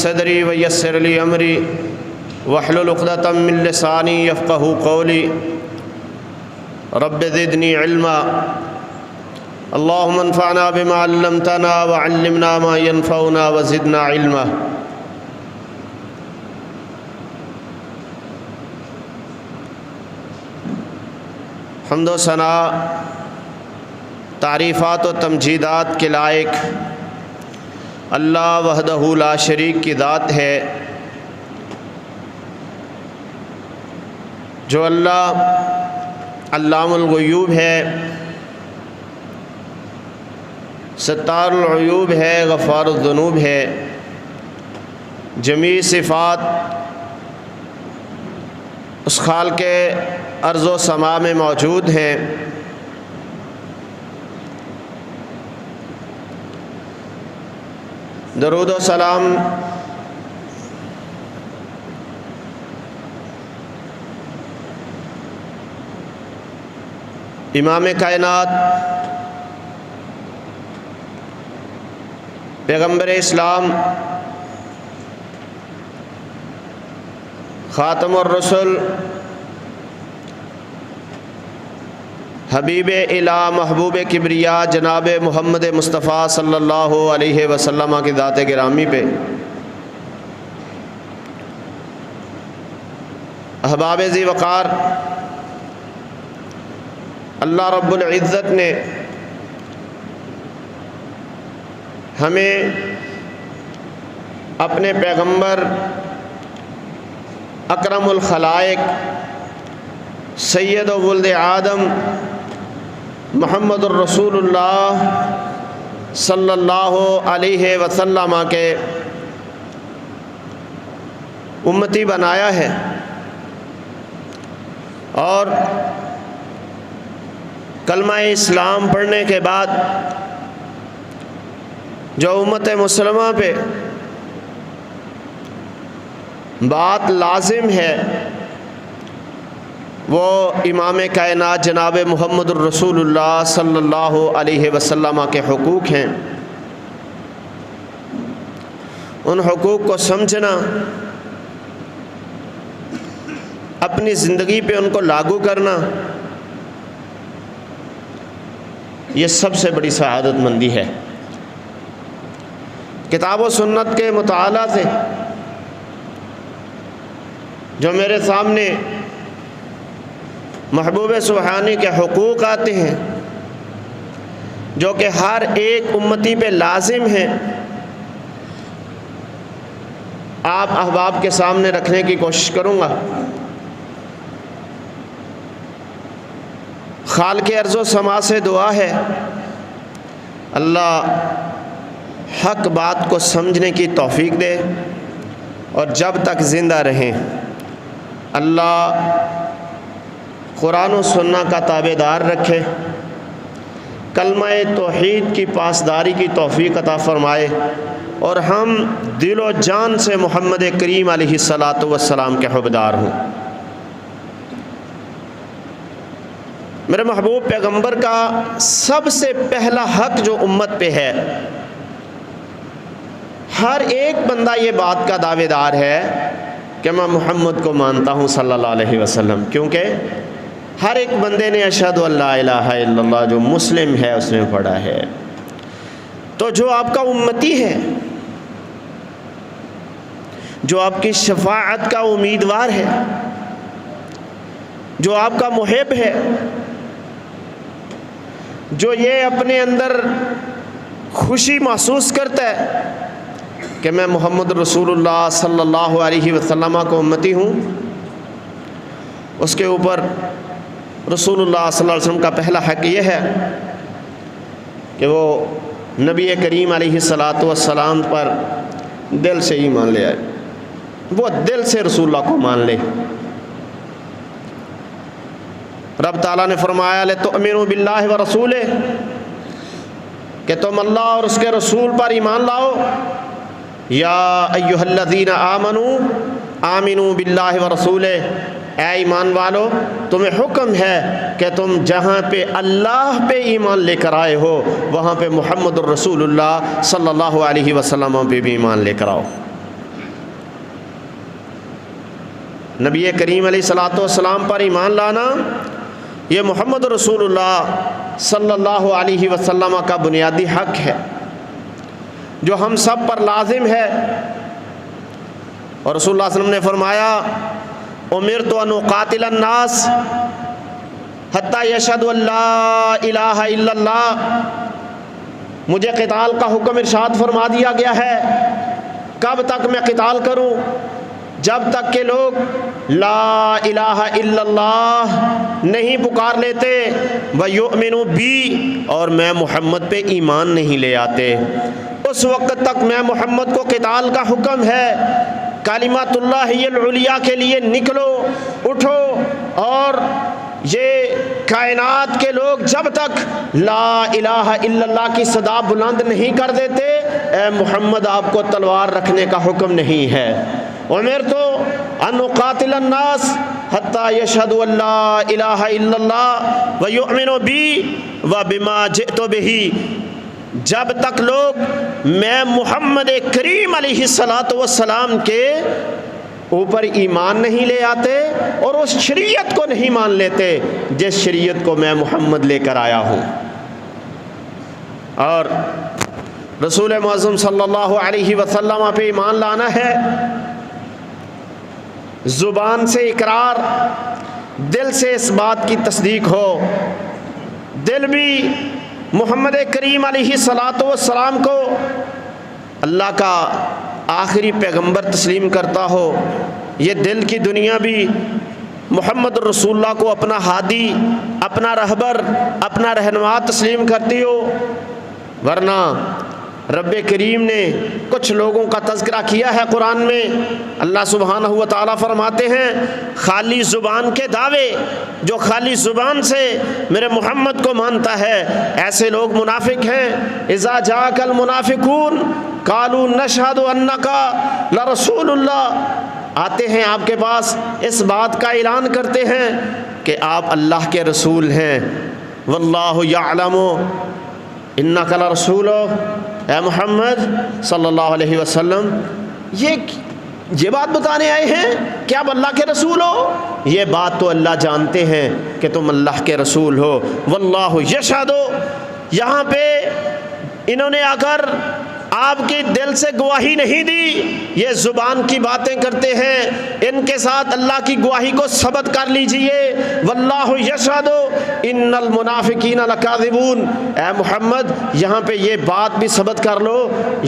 صدری ویسر لی امری واحلل عقدۃ من لسانی یفقہوا قولی رب زدنی علما اللہم انفعنا بما علمتنا وعلمنا ما ينفعنا وزدنا علما۔ حمد و ثنا تعریفات و تمجیدات کے لائق اللہ وحدہ لا شریک کی ذات ہے، جو اللہ علام الغیوب ہے، ستار العیوب ہے، غفار الذنوب ہے۔ جمیع صفات اس خالق ارض و سما میں موجود ہیں۔ درود و سلام امام کائنات پیغمبر اسلام خاتم الرسل حبیب الہ محبوب کبریا جناب محمد مصطفیٰ صلی اللہ علیہ وسلم کی ذات گرامی پہ احباب ذی وقار اللہ رب العزت نے ہمیں اپنے پیغمبر اکرم الخلائق سید و ولد آدم محمد الرسول اللہ صلی اللہ علیہ وسلم کے امتی بنایا ہے، اور کلمہ اسلام پڑھنے کے بعد جو امت مسلمہ پہ بات لازم ہے وہ امام کائنات جناب محمد الرسول اللہ صلی اللہ علیہ وسلم کے حقوق ہیں۔ ان حقوق کو سمجھنا، اپنی زندگی پہ ان کو لاگو کرنا، یہ سب سے بڑی سعادت مندی ہے۔ کتاب و سنت کے مطالعہ سے جو میرے سامنے محبوب سبحانی کے حقوق آتے ہیں، جو کہ ہر ایک امتی پہ لازم ہیں، آپ احباب کے سامنے رکھنے کی کوشش کروں گا۔ خالق ارض و سما سے دعا ہے اللہ حق بات کو سمجھنے کی توفیق دے، اور جب تک زندہ رہیں اللہ قرآن و سنت کا تابع دار رکھے، کلمہ توحید کی پاسداری کی توفیق عطا فرمائے، اور ہم دل و جان سے محمد کریم علیہ الصلاۃ والسلام کے حبدار ہوں۔ میرے محبوب پیغمبر کا سب سے پہلا حق جو امت پہ ہے، ہر ایک بندہ یہ بات کا دعوے دار ہے کہ میں محمد کو مانتا ہوں صلی اللہ علیہ وسلم، کیونکہ ہر ایک بندے نے اشہد ان لا الہ الا اللہ جو مسلم ہے اس نے پڑھا ہے۔ تو جو آپ کا امتی ہے، جو آپ کی شفاعت کا امیدوار ہے، جو آپ کا محب ہے، جو یہ اپنے اندر خوشی محسوس کرتا ہے کہ میں محمد رسول اللہ صلی اللہ علیہ وسلم کو امتی ہوں، اس کے اوپر رسول اللہ صلی اللہ علیہ وسلم کا پہلا حق یہ ہے کہ وہ نبی کریم علیہ الصلاۃ والسلام پر دل سے ایمان لے آئے، وہ دل سے رسول اللہ کو مان لے۔ رب تعالیٰ نے فرمایا لِتُؤْمِنُوا بِاللَّهِ وَرَسُولِهِ کہ تم اللہ اور اس کے رسول پر ایمان لاؤ۔ یا ایھا الذین آمنوا آمنوا باللہ ورسولہ، اے ایمان والو تمہیں حکم ہے کہ تم جہاں پہ اللہ پہ ایمان لے کر آئے ہو وہاں پہ محمد الرسول اللہ صلی اللہ علیہ وسلم پہ بھی ایمان لے کر آؤ۔ نبی کریم علیہ الصلوۃ والسلام پر ایمان لانا یہ محمد رسول اللہ صلی اللہ علیہ وسلم کا بنیادی حق ہے جو ہم سب پر لازم ہے۔ اور رسول اللہ صلی اللہ علیہ وسلم نے فرمایا امرت ان اقاتل الناس حتی یشہدوا ان لا الہ الا اللہ، مجھے قتال کا حکم ارشاد فرما دیا گیا ہے۔ کب تک میں قتال کروں؟ جب تک کہ لوگ لا الہ الا اللہ نہیں پکار لیتے، وَيُؤْمِنُوا بِي، اور میں محمد پہ ایمان نہیں لے آتے، اس وقت تک میں محمد کو قتال کا حکم ہے۔ کلمۃ اللہ العلیٰ کے لیے نکلو، اٹھو، اور یہ کائنات کے لوگ جب تک لا الہ الا اللہ کی صدا بلند نہیں کر دیتے، اے محمد آپ کو تلوار رکھنے کا حکم نہیں ہے۔ امرت ان اقاتل الناس حتی یشہدوا ان لا الہ الا اللہ ویؤمنوا بی وبما جئت بہ، جب تک لوگ میں محمد کریم علیہ الصلوۃ والسلام کے اوپر ایمان نہیں لے آتے اور اس شریعت کو نہیں مان لیتے جس شریعت کو میں محمد لے کر آیا ہوں۔ اور رسول معظم صلی اللہ علیہ وسلم پہ ایمان لانا ہے زبان سے اقرار، دل سے اس بات کی تصدیق ہو، دل بھی محمد کریم علیہ الصلوۃ والسلام کو اللہ کا آخری پیغمبر تسلیم کرتا ہو، یہ دل کی دنیا بھی محمد رسول اللہ کو اپنا ہادی، اپنا رہبر، اپنا رہنما تسلیم کرتی ہو۔ ورنہ رب کریم نے کچھ لوگوں کا تذکرہ کیا ہے قرآن میں، اللہ سبحانہ و تعالیٰ فرماتے ہیں خالی زبان کے دعوے، جو خالی زبان سے میرے محمد کو مانتا ہے، ایسے لوگ منافق ہیں۔ اذا جاءک المنافقون قالوا نشہد انک لرسول اللہ، آتے ہیں آپ کے پاس، اس بات کا اعلان کرتے ہیں کہ آپ اللہ کے رسول ہیں۔ واللہ یعلم انک لرسول، اے محمد صلی اللہ علیہ وسلم یہ بات بتانے آئے ہیں کہ آپ اللہ کے رسول ہو؟ یہ بات تو اللہ جانتے ہیں کہ تم اللہ کے رسول ہو۔ واللہ یشہد، یہاں پہ انہوں نے آ کر آپ کی دل سے گواہی نہیں دی، یہ زبان کی باتیں کرتے ہیں، ان کے ساتھ اللہ کی گواہی کو ثبت کر لیجئے۔ واللہ یشہد ان المنافقین لکاذبون، اے محمد یہاں پہ یہ بات بھی ثبت کر لو،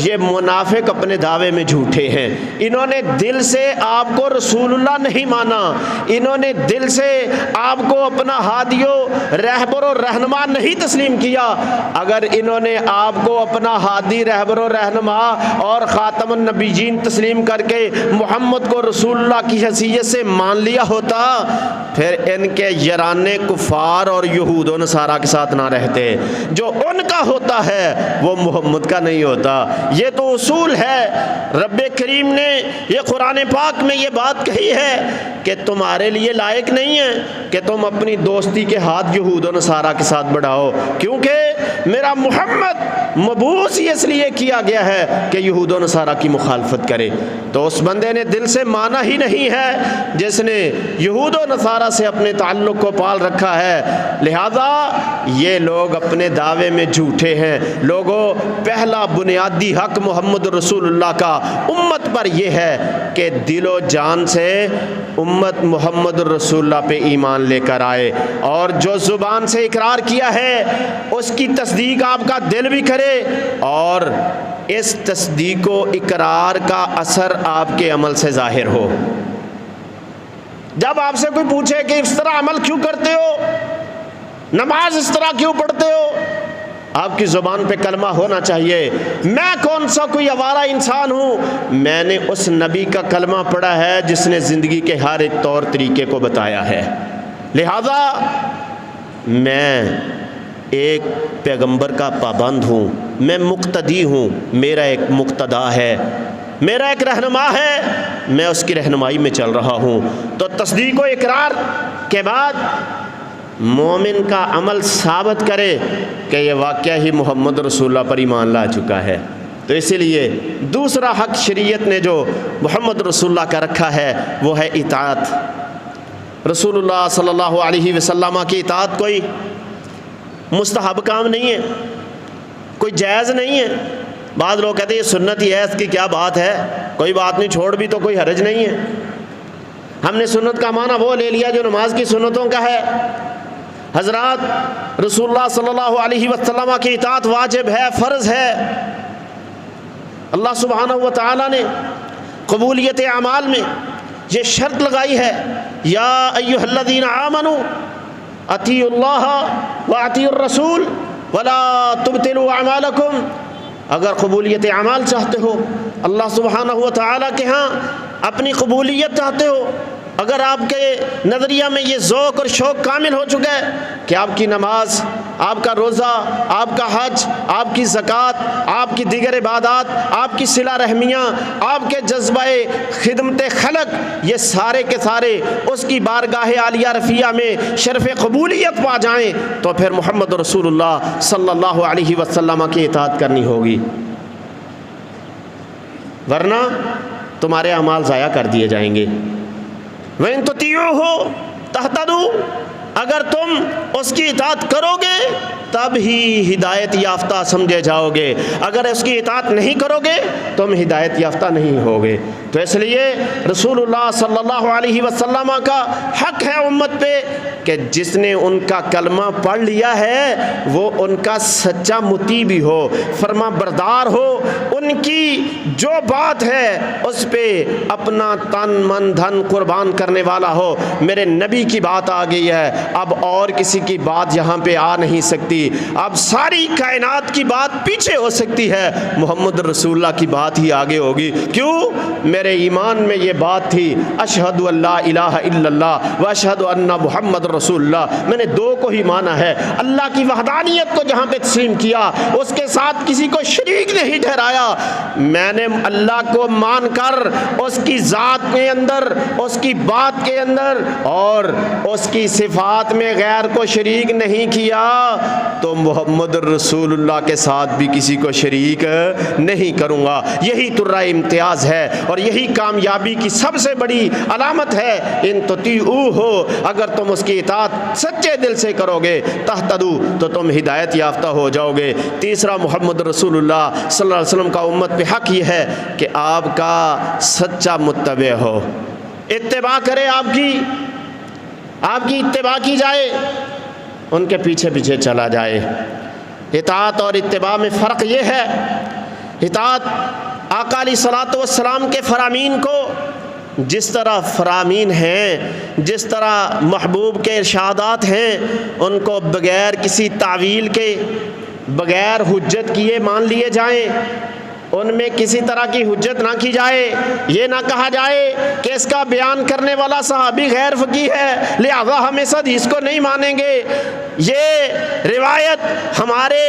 یہ منافق اپنے دعوے میں جھوٹے ہیں۔ انہوں نے دل سے آپ کو رسول اللہ نہیں مانا، انہوں نے دل سے آپ کو اپنا ہادی و رہبر و رہنما نہیں تسلیم کیا۔ اگر انہوں نے آپ کو اپنا ہادی، رہبر و رہنما اور خاتم النبیین تسلیم کر کے محمد کو رسول اللہ کی حیثیت سے مان لیا ہوتا، پھر ان کے یرانے کفار اور یہود و نصارہ کے ساتھ نہ رہتے۔ جو ان کا ہوتا ہے وہ محمد کا نہیں ہوتا۔ یہ تو اصول ہے، رب کریم نے یہ قرآن پاک میں یہ بات کہی ہے کہ تمہارے لیے لائق نہیں ہے کہ تم اپنی دوستی کے ہاتھ یہود و نصارہ کے ساتھ بڑھاؤ، کیونکہ میرا محمد مبعوث اس لیے کیا گیا ہے کہ یہود و نصارہ کی مخالفت کرے۔ تو اس بندے نے دل سے مانا ہی نہیں ہے جس نے یہود و نصارہ سے اپنے تعلق کو پال رکھا ہے، لہذا یہ لوگ اپنے دعوے میں جھوٹے ہیں۔ لوگوں، پہلا بنیادی حق محمد رسول اللہ کا امت پر یہ ہے کہ دل و جان سے امت محمد رسول اللہ پہ ایمان لے کر آئے، اور جو زبان سے اقرار کیا ہے اس کی تصدیق آپ کا دل بھی کرے، اور اس تصدیق و اقرار کا اثر آپ کے عمل سے ظاہر ہو۔ جب آپ سے کوئی پوچھے کہ اس طرح عمل کیوں کرتے ہو، نماز اس طرح کیوں پڑھتے ہو، آپ کی زبان پہ کلمہ ہونا چاہیے میں کون سا کوئی آوارہ انسان ہوں، میں نے اس نبی کا کلمہ پڑھا ہے جس نے زندگی کے ہر ایک طور طریقے کو بتایا ہے، لہذا میں ایک پیغمبر کا پابند ہوں، میں مقتدی ہوں، میرا ایک مقتدا ہے، میرا ایک رہنما ہے، میں اس کی رہنمائی میں چل رہا ہوں۔ تو تصدیق و اقرار کے بعد مومن کا عمل ثابت کرے کہ یہ واقعہ ہی محمد رسول اللہ پر ایمان لا چکا ہے۔ تو اسی لیے دوسرا حق شریعت نے جو محمد رسول اللہ کا رکھا ہے وہ ہے اطاعت۔ رسول اللہ صلی اللہ علیہ وسلم کی اطاعت کوئی مستحب کام نہیں ہے، کوئی جائز نہیں ہے۔ بعض لوگ کہتے ہیں یہ سنت ہی ہے، اس کی کیا بات ہے، کوئی بات نہیں، چھوڑ بھی تو کوئی حرج نہیں ہے۔ ہم نے سنت کا معنی وہ لے لیا جو نماز کی سنتوں کا ہے۔ حضرات رسول اللہ صلی اللہ علیہ وسلم کی اطاعت واجب ہے، فرض ہے۔ اللہ سبحانہ و تعالی نے قبولیت اعمال میں یہ شرط لگائی ہے، یا ایھا الذین آمنوا اطیعوا اللہ واطیعوا الرسول ولا تبطلوا اعمالکم۔ اگر قبولیت اعمال چاہتے ہو، اللہ سبحانہ و تعالی کے ہاں اپنی قبولیت چاہتے ہو، اگر آپ کے نظریہ میں یہ ذوق اور شوق کامل ہو چکا ہے کہ آپ کی نماز، آپ کا روزہ، آپ کا حج، آپ کی زکوٰۃ، آپ کی دیگر عبادات، آپ کی صلہ رحمیاں، آپ کے جذبہ خدمت خلق، یہ سارے کے سارے اس کی بارگاہ عالیہ رفیع میں شرف قبولیت پا جائیں، تو پھر محمد رسول اللہ صلی اللہ علیہ وسلم کی اطاعت کرنی ہوگی، ورنہ تمہارے اعمال ضائع کر دیے جائیں گے۔ وَإِن تُطِيعُوهُ تَهْتَدُوا، اگر تم اس کی اطاعت کرو گے تب ہی ہدایت یافتہ سمجھے جاؤ گے، اگر اس کی اطاعت نہیں کرو گے تم ہدایت یافتہ نہیں ہوگے۔ تو اس لیے رسول اللہ صلی اللہ علیہ وسلم کا حق ہے امت پہ کہ جس نے ان کا کلمہ پڑھ لیا ہے وہ ان کا سچا مطیع بھی ہو، فرما بردار ہو، ان کی جو بات ہے اس پہ اپنا تن من دھن قربان کرنے والا ہو۔ میرے نبی کی بات آ گئی ہے، اب اور کسی کی بات یہاں پہ آ نہیں سکتی، اب ساری کائنات کی بات پیچھے ہو سکتی ہے، محمد رسول اللہ کی بات ہی آگے ہوگی۔ کیوں؟ میرے ایمان میں یہ بات تھی، اشہد ان لا الہ الا اللہ و اشہد ان محمد رسول اللہ، میں نے دو کو ہی مانا ہے، اللہ کی وحدانیت کو جہاں پہ تسلیم کیا، اس کے ساتھ کسی کو شریک نہیں ٹھہرایا، میں نے اللہ کو مان کر اس کی ذات کے اندر، اس کی بات کے اندر اور اس کی صفات میں غیر کو شریک نہیں کیا، تو محمد رسول اللہ کے ساتھ بھی کسی کو شریک نہیں کروں گا۔ یہی ترہ امتیاز ہے اور یہی کامیابی کی سب سے بڑی علامت ہے۔ ان تطیعوہ، اگر تم اس کی اطاعت سچے دل سے کرو گے، تہتدوا، تو تم ہدایت یافتہ ہو جاؤ گے۔ تیسرا محمد رسول اللہ صلی اللہ علیہ وسلم کا امت پہ حق یہ ہے کہ آپ کا سچا متبع ہو، اتباع کرے، آپ کی اتباع کی جائے، ان کے پیچھے پیچھے چلا جائے۔ اطاعت اور اتباع میں فرق یہ ہے، اطاعت آقا علیہ الصلوۃ والسلام کے فرامین کو جس طرح فرامین ہیں، جس طرح محبوب کے ارشادات ہیں، ان کو بغیر کسی تعویل کے، بغیر حجت کیے مان لیے جائیں، ان میں کسی طرح کی حجت نہ کی جائے، یہ نہ کہا جائے کہ اس کا بیان کرنے والا صحابی غیر فقیہ ہے لہذا ہم اس حدیث کو نہیں مانیں گے، یہ روایت ہمارے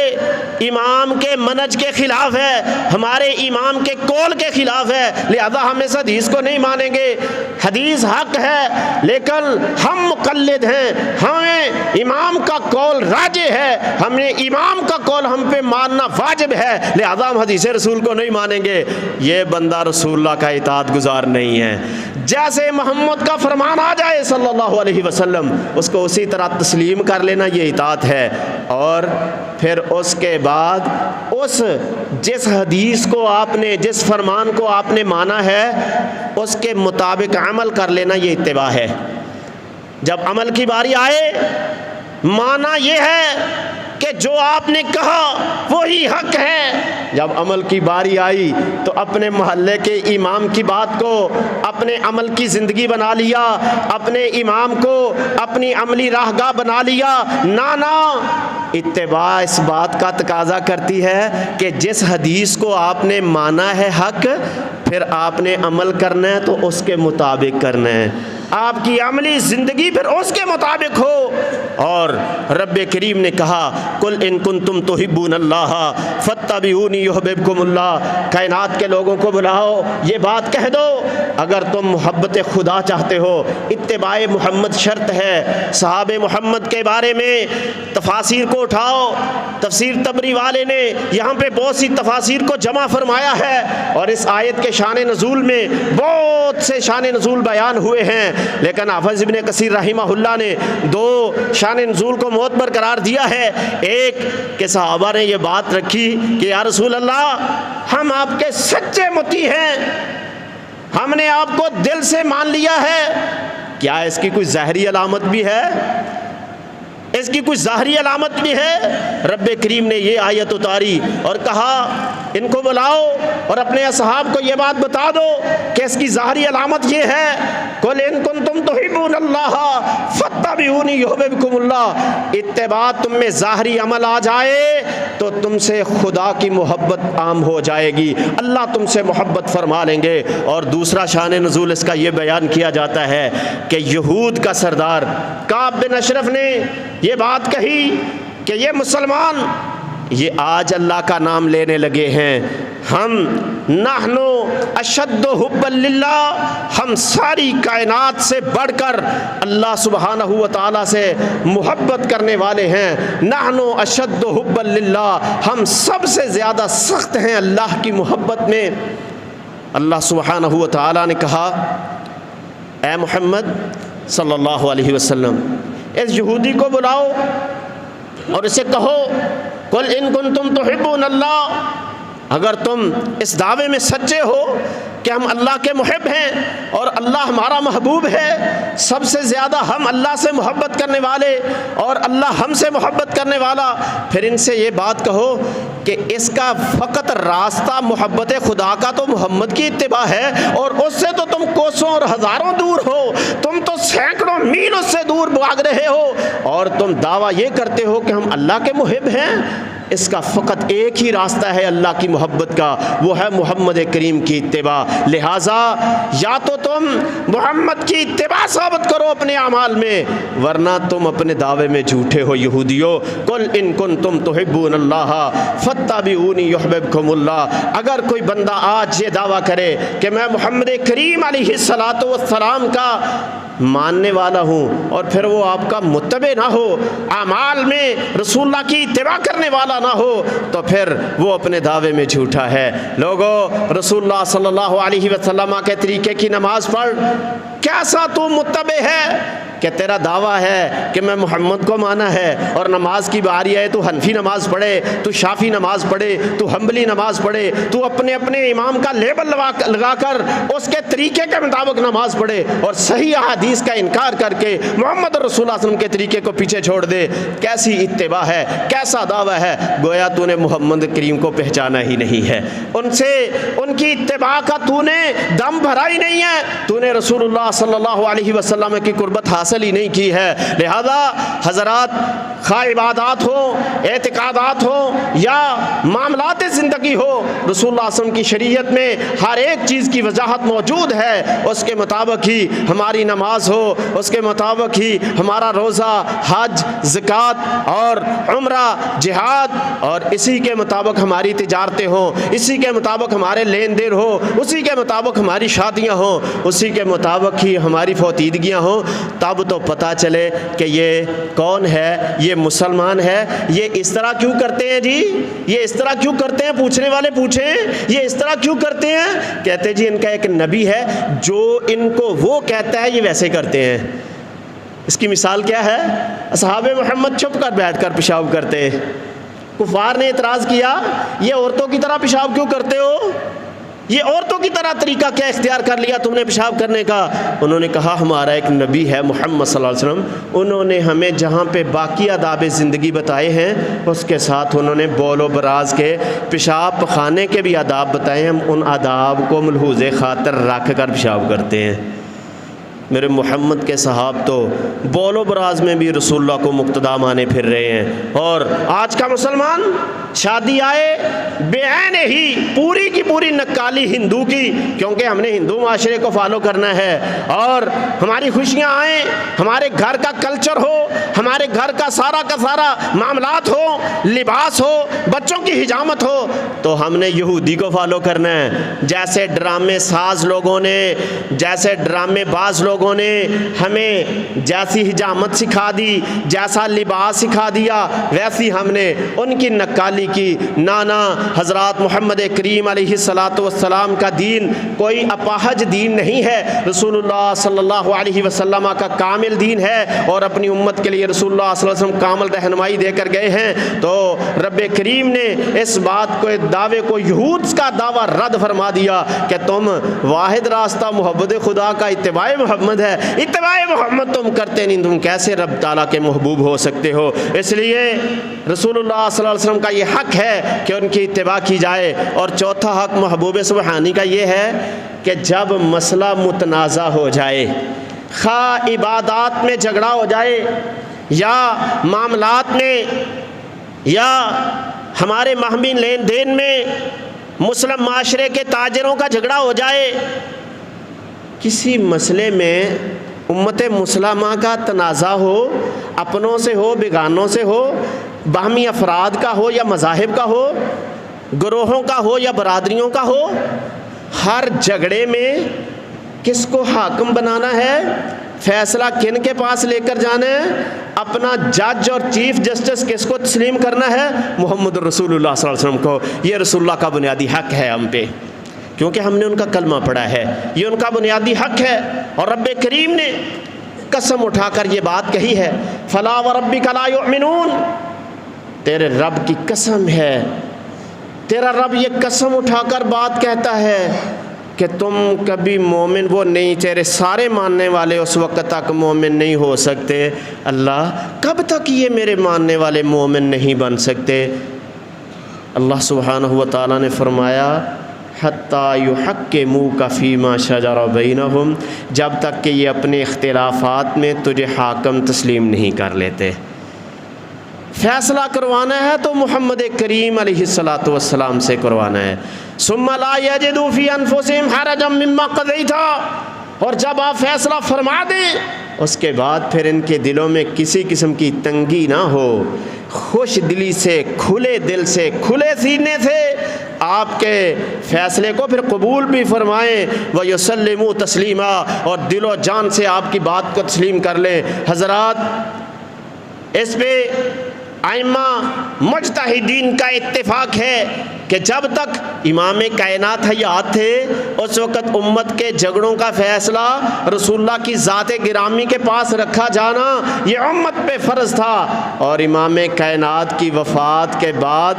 امام کے منہج کے خلاف ہے، ہمارے امام کے قول کے خلاف ہے لہذا ہم اس حدیث کو نہیں مانیں گے۔ حدیث حق ہے لیکن ہم مقلد ہیں، ہمیں امام کا قول راجح ہے، ہم نے امام کا قول ہم پہ ماننا واجب ہے لہذا ہم حدیث رسول کو نہیں مانیں گے، یہ بندہ رسول اللہ کا اطاعت گزار نہیں ہے۔ جیسے محمد کا فرمان آ جائے صلی اللہ علیہ وسلم، اس کو اسی طرح تسلیم کر لینا، یہ اطاعت ہے۔ اور پھر اس کے بعد جس حدیث کو آپ نے، جس فرمان کو آپ نے مانا ہے اس کے مطابق عمل کر لینا، یہ اتباع ہے۔ جب عمل کی باری آئے، مانا یہ ہے کہ جو آپ نے کہا وہی حق ہے، جب عمل کی باری آئی تو اپنے محلے کے امام کی بات کو اپنے عمل کی زندگی بنا لیا، اپنے امام کو اپنی عملی راہگاہ بنا لیا۔ نانا، اتباع اس بات کا تقاضا کرتی ہے کہ جس حدیث کو آپ نے مانا ہے حق، پھر آپ نے عمل کرنا ہے تو اس کے مطابق کرنا ہے۔ آپ کی عملی زندگی پھر اس کے مطابق ہو۔ اور رب کریم نے کہا قل ان کنتم تحبون اللہ فاتبعونی یحببکم اللہ، کائنات کے لوگوں کو بلاؤ، یہ بات کہہ دو اگر تم محبت خدا چاہتے ہو، اتباع محمد شرط ہے۔ صحابہ محمد کے بارے میں تفاسیر کو اٹھاؤ، تفسیر طبری والے نے یہاں پہ بہت سی تفاسیر کو جمع فرمایا ہے، اور اس آیت کے شان نزول میں بہت سے شان نزول بیان ہوئے ہیں، لیکن حافظ ابن کثیر رحمہ اللہ نے دو شان نزول کو معتبر قرار دیا ہے۔ ایک کہ صحابہ نے یہ بات رکھی کہ یا رسول اللہ ہم آپ کے سچے مطیع ہیں، ہم نے آپ کو دل سے مان لیا ہے، کیا اس کی کوئی ظاہری علامت بھی ہے؟ اس کی کوئی ظاہری علامت بھی ہے؟ رب کریم نے یہ آیت اتاری اور کہا ان کو بلاؤ اور اپنے اصحاب کو یہ بات بتا دو کہ اس کی ظاہری علامت یہ ہے قل ان کنتم تحبون اللہ فاتبعونی یحببکم اللہ۔ اتباع تم میں ظاہری عمل آ جائے تو تم سے خدا کی محبت عام ہو جائے گی، اللہ تم سے محبت فرما لیں گے۔ اور دوسرا شان نزول اس کا یہ بیان کیا جاتا ہے کہ یہود کا سردار کعب بن اشرف نے یہ بات کہی کہ یہ مسلمان یہ آج اللہ کا نام لینے لگے ہیں، ہم نحن اشد حبا للہ، ہم ساری کائنات سے بڑھ کر اللہ سبحانہ و تعالیٰ سے محبت کرنے والے ہیں، نحن اشد حبا للہ، ہم سب سے زیادہ سخت ہیں اللہ کی محبت میں۔ اللہ سبحانہ و تعالیٰ نے کہا اے محمد صلی اللہ علیہ وسلم اس یہودی کو بلاؤ اور اسے کہو قل ان کنتم تحبون اللہ، اگر تم اس دعوے میں سچے ہو کہ ہم اللہ کے محب ہیں اور اللہ ہمارا محبوب ہے، سب سے زیادہ ہم اللہ سے محبت کرنے والے اور اللہ ہم سے محبت کرنے والا، پھر ان سے یہ بات کہو کہ اس کا فقط راستہ محبت خدا کا تو محمد کی اتباع ہے، اور اس سے تو تم کوسوں اور ہزاروں دور ہو، تم تو سینکڑوں میل اس سے دور بھاگ رہے ہو، اور تم دعویٰ یہ کرتے ہو کہ ہم اللہ کے محب ہیں۔ اس کا فقط ایک ہی راستہ ہے اللہ کی محبت کا، وہ ہے محمد کریم کی اتباع۔ لہٰذا یا تو تم محمد کی اتباع ثابت کرو اپنے اعمال میں، ورنہ تم اپنے دعوے میں جھوٹے ہو یہودیو۔ قل ان کنتم تحبون اللہ فاتبعونی یحببکم اللہ۔ اگر کوئی بندہ آج یہ دعویٰ کرے کہ میں محمد کریم علیہ الصلاۃ والسلام کا ماننے والا ہوں اور پھر وہ آپ کا متبع نہ ہو، اعمال میں رسول اللہ کی اتباع کرنے والا نہ ہو، تو پھر وہ اپنے دعوے میں جھوٹا ہے۔ لوگو رسول اللہ صلی اللہ علیہ وسلم کے طریقے کی نماز پڑھ، کیسا تو متبع ہے کہ تیرا دعویٰ ہے کہ میں محمد کو مانا ہے، اور نماز کی باری ہے تو حنفی نماز پڑھے، تو شافی نماز پڑھے، تو حنبلی نماز پڑھے، تو اپنے اپنے امام کا لیبل لگا کر اس کے طریقے کے مطابق نماز پڑھے، اور صحیح احادیث کا انکار کر کے محمد رسول اللہ صلی اللہ علیہ وسلم کے طریقے کو پیچھے چھوڑ دے۔ کیسی اتباع ہے، کیسا دعویٰ ہے، گویا تو نے محمد کریم کو پہچانا ہی نہیں ہے، ان سے ان کی اتباع کا تو نے دم بھرا ہی نہیں ہے، تو نے رسول اللہ صلی اللہ علیہ وسلم کی قربت حاصل ہی نہیں کی ہے۔ لہذا حضرات، خواہ عبادات ہو، اعتقادات ہو یا معاملات زندگی ہو، رسول اللہ صلی اللہ علیہ وسلم کی شریعت میں ہر ایک چیز کی وضاحت موجود ہے، اس کے مطابق ہی ہماری نماز ہو، اس کے مطابق ہی ہمارا روزہ، حج، زکوٰۃ اور عمرہ، جہاد، اور اسی کے مطابق ہماری تجارتیں ہوں، اسی کے مطابق ہمارے لین دین ہو، اسی کے مطابق ہماری شادیاں ہوں، اسی کے مطابق ہی ہماری فوتیدگیاں ہوں، تب تو پتہ چلے کہ یہ کون ہے، یہ مسلمان ہے۔ یہ اس طرح کیوں کرتے ہیں جی، یہ اس طرح کیوں کرتے ہیں، پوچھنے والے پوچھیں یہ اس طرح کیوں کرتے ہیں؟ کہتے جی ان کا ایک نبی ہے جو ان کو وہ کہتا ہے یہ ویسے کرتے ہیں۔ اس کی مثال کیا ہے؟ اصحاب محمد چھپ کر بیٹھ کر پیشاب کرتے، کفار نے اعتراض کیا یہ عورتوں کی طرح پیشاب کیوں کرتے ہو، یہ عورتوں کی طرح طریقہ کیا اختیار کر لیا تم نے پیشاب کرنے کا؟ انہوں نے کہا ہمارا ایک نبی ہے محمد صلی اللہ علیہ وسلم، انہوں نے ہمیں جہاں پہ باقی آداب زندگی بتائے ہیں اس کے ساتھ انہوں نے بول و براز کے، پیشاب پخانے کے بھی آداب بتائے ہیں، ہم ان آداب کو ملحوظ خاطر رکھ کر پیشاب کرتے ہیں۔ میرے محمد کے صحاب تو بول و براز میں بھی رسول اللہ کو مقتدا مانے پھر رہے ہیں، اور آج کا مسلمان شادی آئے بے عین ہی پوری کی پوری نکالی ہندو کی، کیونکہ ہم نے ہندو معاشرے کو فالو کرنا ہے، اور ہماری خوشیاں آئیں، ہمارے گھر کا کلچر ہو، ہمارے گھر کا سارا معاملات ہو، لباس ہو، بچوں کی حجامت ہو، تو ہم نے یہودی کو فالو کرنا ہے۔ جیسے ڈرامے ساز لوگوں نے، جیسے ڈرامے باز لوگوں نے ہمیں جیسی حجامت سکھا دی، جیسا لباس سکھا دیا، ویسی ہم نے ان کی نکالی کی۔ نانا حضرات محمد کریم علیہ الصلاۃ والسلام کا دین کوئی اپاہج دین نہیں ہے، رسول اللہ صلی اللہ علیہ وسلم کا کامل دین ہے، اور اپنی امت کے لیے رسول اللہ صلی اللہ علیہ وسلم کامل رہنمائی دے کر گئے ہیں۔ تو رب کریم نے اس بات کو، دعوے کو، یہود کا دعویٰ رد فرما دیا کہ تم واحد راستہ محبت خدا کا اتباع محمد ہے، اتباع محمد تم کرتے نہیں، تم کیسے رب تعالیٰ کے محبوب ہو سکتے ہو؟ اس لیے رسول اللہ صلی اللہ علیہ وسلم کا یہ حق ہے کہ ان کی اتباع کی جائے۔ اور چوتھا حق محبوب سبحانی کا یہ ہے کہ جب مسئلہ متنازع ہو جائے، خواہ عبادات میں جھگڑا ہو جائے، یا معاملات میں، یا ہمارے مہمی لین دین میں مسلم معاشرے کے تاجروں کا جھگڑا ہو جائے، کسی مسئلے میں امت مسلمہ کا تنازع ہو، اپنوں سے ہو، بیگانوں سے ہو، باہمی افراد کا ہو یا مذاہب کا ہو، گروہوں کا ہو یا برادریوں کا ہو، ہر جھگڑے میں کس کو حاکم بنانا ہے، فیصلہ کن کے پاس لے کر جانا ہے، اپنا جج اور چیف جسٹس کس کو تسلیم کرنا ہے؟ محمد رسول اللہ صلی اللہ علیہ وسلم کو۔ یہ رسول اللہ کا بنیادی حق ہے ہم پہ، کیونکہ ہم نے ان کا کلمہ پڑھا ہے، یہ ان کا بنیادی حق ہے۔ اور رب کریم نے قسم اٹھا کر یہ بات کہی ہے، فلا وربک لا یؤمنون، تیرے رب کی قسم ہے، تیرا رب یہ قسم اٹھا کر بات کہتا ہے کہ تم کبھی مومن وہ نہیں، تیرے سارے ماننے والے اس وقت تک مومن نہیں ہو سکتے۔ اللہ کب تک یہ میرے ماننے والے مومن نہیں بن سکتے؟ اللہ سبحانہ و تعالیٰ نے فرمایا حتیٰ یحکموک فیما شجر بینہم، جب تک کہ یہ اپنے اختلافات میں تجھے حاکم تسلیم نہیں کر لیتے۔ فیصلہ کروانا ہے تو محمد کریم علیہ الصلاۃ والسلام سے کروانا ہے۔ ثم لا یجدوا فی انفسہم حرجا مما قضیت، اور جب آپ فیصلہ فرما دیں اس کے بعد پھر ان کے دلوں میں کسی قسم کی تنگی نہ ہو، خوش دلی سے، کھلے دل سے، کھلے سینے سے آپ کے فیصلے کو پھر قبول بھی فرمائیں، وَيُسَلِّمُوا تَسْلِيمًا، اور دل و جان سے آپ کی بات کو تسلیم کر لیں۔ حضرات، اس پہ ائمہ مجتہدین کا اتفاق ہے کہ جب تک امام کائنات حیات تھے اس وقت امت کے جھگڑوں کا فیصلہ رسول اللہ کی ذات گرامی کے پاس رکھا جانا یہ امت پہ فرض تھا، اور امام کائنات کی وفات کے بعد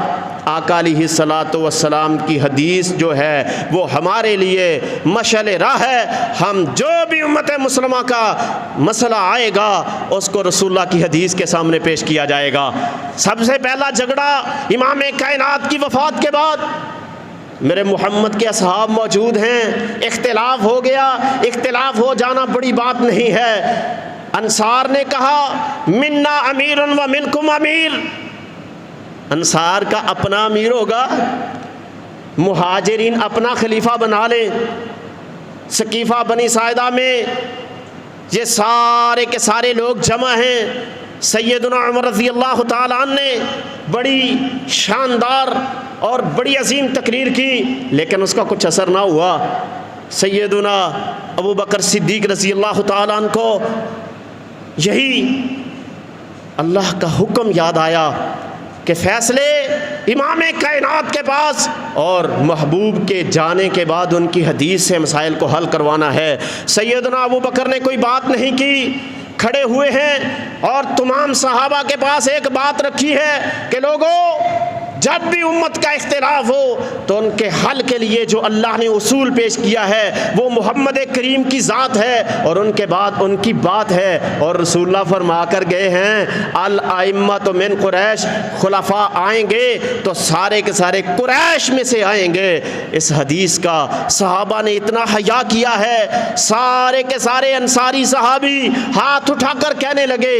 آقا علیہ الصلاۃ والسلام کی حدیث جو ہے وہ ہمارے لیے مشعل راہ ہے۔ ہم جو بھی امت مسلمہ کا مسئلہ آئے گا اس کو رسول اللہ کی حدیث کے سامنے پیش کیا جائے گا۔ سب سے پہلا جھگڑا امام کائنات کی وفات کے بعد، میرے محمد کے اصحاب موجود ہیں، اختلاف ہو گیا، اختلاف ہو جانا بڑی بات نہیں ہے۔ انصار نے کہا منا امیر و منکم امیر، انصار کا اپنا امیر ہوگا، مہاجرین اپنا خلیفہ بنا لیں۔ ثقیفہ بنی ساعدہ میں یہ سارے کے سارے لوگ جمع ہیں، سیدنا عمر رضی اللہ تعالیٰ عنہ نے بڑی شاندار اور بڑی عظیم تقریر کی، لیکن اس کا کچھ اثر نہ ہوا۔ سیدنا ابو بکر صدیق رضی اللہ تعالیٰ عنہ کو یہی اللہ کا حکم یاد آیا کہ فیصلے امام کائنات کے پاس اور محبوب کے جانے کے بعد ان کی حدیث سے مسائل کو حل کروانا ہے۔ سیدنا ابو بکر نے کوئی بات نہیں کی، کھڑے ہوئے ہیں اور تمام صحابہ کے پاس ایک بات رکھی ہے کہ لوگوں جب بھی امت کا اختلاف ہو تو ان کے حل کے لیے جو اللہ نے اصول پیش کیا ہے وہ محمد کریم کی ذات ہے اور ان کے بعد ان کی بات ہے. اور رسول اللہ فرما کر گئے ہیں الائمۃ من قریش، خلفاء آئیں گے تو سارے کے سارے قریش میں سے آئیں گے. اس حدیث کا صحابہ نے اتنا حیا کیا ہے، سارے کے سارے انصاری صحابی ہاتھ اٹھا کر کہنے لگے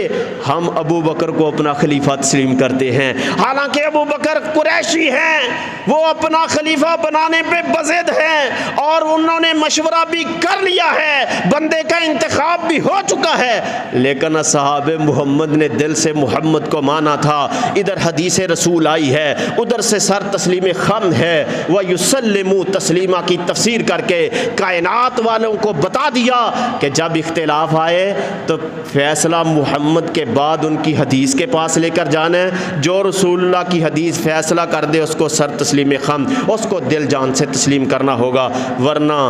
ہم ابو بکر کو اپنا خلیفہ تسلیم کرتے ہیں. حالانکہ ابو بکر قریشی ہیں، وہ اپنا خلیفہ بنانے پہ بضد ہیں اور انہوں نے مشورہ بھی کر لیا ہے، بندے کا انتخاب بھی ہو چکا ہے، لیکن اصحاب محمد نے دل سے محمد کو مانا تھا. ادھر حدیث رسول آئی ہے، ادھر سے سر تسلیم خم ہے. وَيُسَلِّمُ تسلیمہ کی تفسیر کر کے کائنات والوں کو بتا دیا کہ جب اختلاف آئے تو فیصلہ محمد کے بعد ان کی حدیث کے پاس لے کر جانا ہے. جو رسول اللہ کی حدیث فیصلہ کر دے اس کو سر تسلیم خم، اس کو دل جان سے تسلیم کرنا ہوگا، ورنہ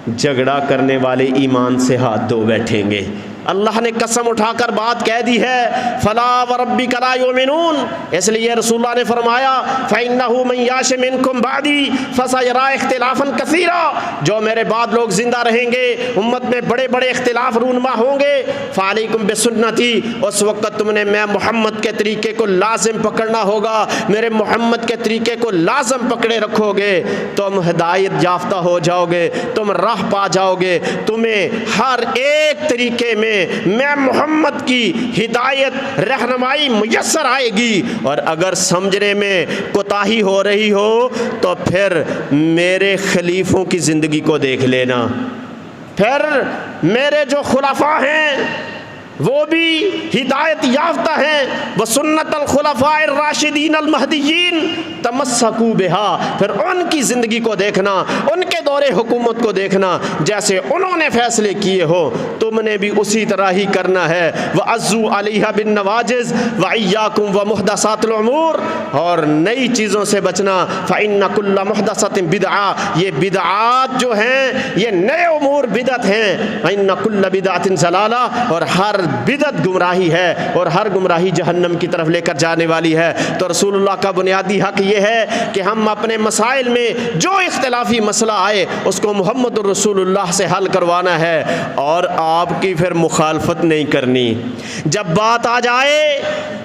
جھگڑا کرنے والے ایمان سے ہاتھ دھو بیٹھیں گے. اللہ نے قسم اٹھا کر بات کہہ دی ہے فلا وربک لا یؤمنون. اس لیے رسول اللہ نے فرمایا فإنہ من یعش منکم بعدی فسیری اختلافا کثیرا. جو میرے بعد لوگ زندہ رہیں گے امت میں بڑے بڑے اختلاف رونما ہوں گے. فعلیکم بسنتی، اس وقت تم نے میں محمد کے طریقے کو لازم پکڑنا ہوگا، میرے محمد کے طریقے کو لازم پکڑے رکھو گے، تم ہدایت یافتہ ہو جاؤ گے، تم راہ پا جاؤ گے. تمہیں ہر ایک طریقے میں محمد کی ہدایت رہنمائی میسر آئے گی. اور اگر سمجھنے میں کوتاہی ہو رہی ہو تو پھر میرے خلیفوں کی زندگی کو دیکھ لینا، پھر میرے جو خلفاء ہیں وہ بھی ہدایت یافتہ ہیں. وسنت الخلفاء الراشدین المہدیین تمسکوا بہا. پھر ان کی زندگی کو دیکھنا، ان کے دور حکومت کو دیکھنا، جیسے انہوں نے فیصلے کیے ہو تم نے بھی اسی طرح ہی کرنا ہے. وعزوا علیہا بالنواجذ وإیاکم ومحدثات الامور. اور نئی چیزوں سے بچنا. فإن کل محدثۃ بدعہ، یہ بدعات جو ہیں یہ نئے امور بدعت ہیں. وإن کل بدعۃ ضلالہ، اور ہر بدعت گمراہی ہے اور ہر گمراہی جہنم کی طرف لے کر جانے والی ہے. تو رسول اللہ کا بنیادی حق یہ ہے کہ ہم اپنے مسائل میں جو اختلافی مسئلہ آئے اس کو محمد الرسول اللہ سے حل کروانا ہے اور آپ کی پھر مخالفت نہیں کرنی. جب بات آ جائے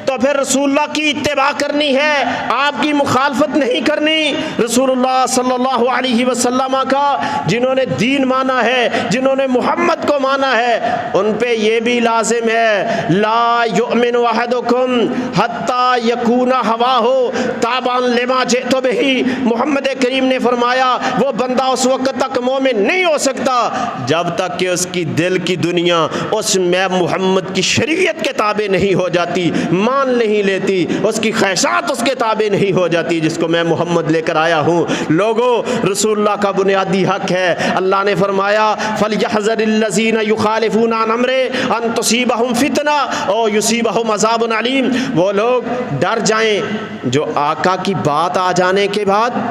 تو پھر رسول اللہ کی اتباع کرنی ہے، آپ کی مخالفت نہیں کرنی. رسول اللہ صلی اللہ علیہ وسلم کا جنہوں نے دین مانا ہے، جنہوں نے محمد کو مانا ہے، ان پہ یہ بھی لازم ہے لا یؤمن احدکم حتی یکون ہواہ تابعا لما جئت بہ. محمد کریم نے فرمایا وہ بندہ اس وقت تک مومن نہیں ہو سکتا جب تک کہ اس کی دل کی دنیا اس میں محمد کی شریعت کے تابع نہیں ہو جاتی، مان نہیں لیتی، اس کی خواہشات اس کے تابع نہیں ہو جاتی جس کو میں محمد لے کر آیا ہوں. لوگوں، رسول اللہ کا بنیادی حق ہے. اللہ نے فرمایا فَلْيَحْذَرِ الَّذِينَ يُخَالِفُونَ عَنْ أَمْرِهِ أَن تُصِيبَهُمْ فِتْنَةٌ أَوْ يُصِيبَهُمْ عَذَابٌ عَلِيمٌ. وہ لوگ ڈر جائیں جو آقا کی بات آ جانے کے بعد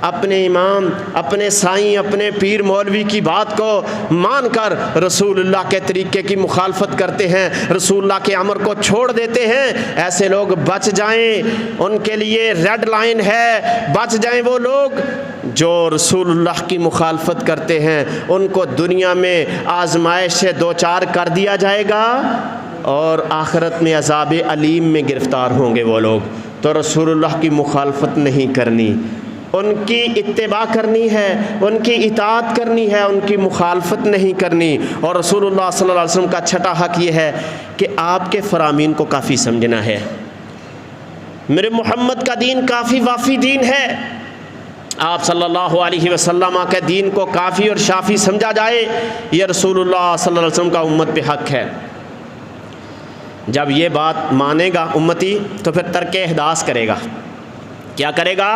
اپنے امام، اپنے سائیں، اپنے پیر مولوی کی بات کو مان کر رسول اللہ کے طریقے کی مخالفت کرتے ہیں، رسول اللہ کے امر کو چھوڑ دیتے ہیں. ایسے لوگ بچ جائیں، ان کے لیے ریڈ لائن ہے. بچ جائیں وہ لوگ جو رسول اللہ کی مخالفت کرتے ہیں، ان کو دنیا میں آزمائش سے دوچار کر دیا جائے گا اور آخرت میں عذاب علیم میں گرفتار ہوں گے وہ لوگ. تو رسول اللہ کی مخالفت نہیں کرنی، ان کی اتباع کرنی ہے، ان کی اطاعت کرنی ہے، ان کی مخالفت نہیں کرنی. اور رسول اللہ صلی اللہ علیہ وسلم کا چھٹا حق یہ ہے کہ آپ کے فرامین کو کافی سمجھنا ہے. میرے محمد کا دین کافی وافی دین ہے. آپ صلی اللہ علیہ وسلم کے دین کو کافی اور شافی سمجھا جائے، یہ رسول اللہ صلی اللہ علیہ وسلم کا امت پہ حق ہے. جب یہ بات مانے گا امتی تو پھر ترک احداث کرے گا. کیا کرے گا؟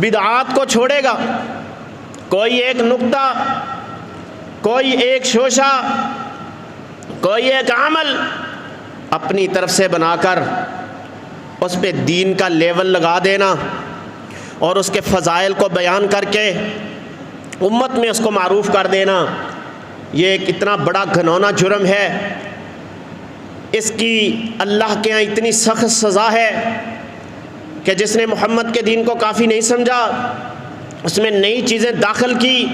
بدعات کو چھوڑے گا. کوئی ایک نقطہ، کوئی ایک شوشہ، کوئی ایک عمل اپنی طرف سے بنا کر اس پہ دین کا لیول لگا دینا اور اس کے فضائل کو بیان کر کے امت میں اس کو معروف کر دینا، یہ ایک اتنا بڑا گھنونا جرم ہے. اس کی اللہ کے ہاں اتنی سخت سزا ہے کہ جس نے محمد کے دین کو کافی نہیں سمجھا، اس میں نئی چیزیں داخل کی،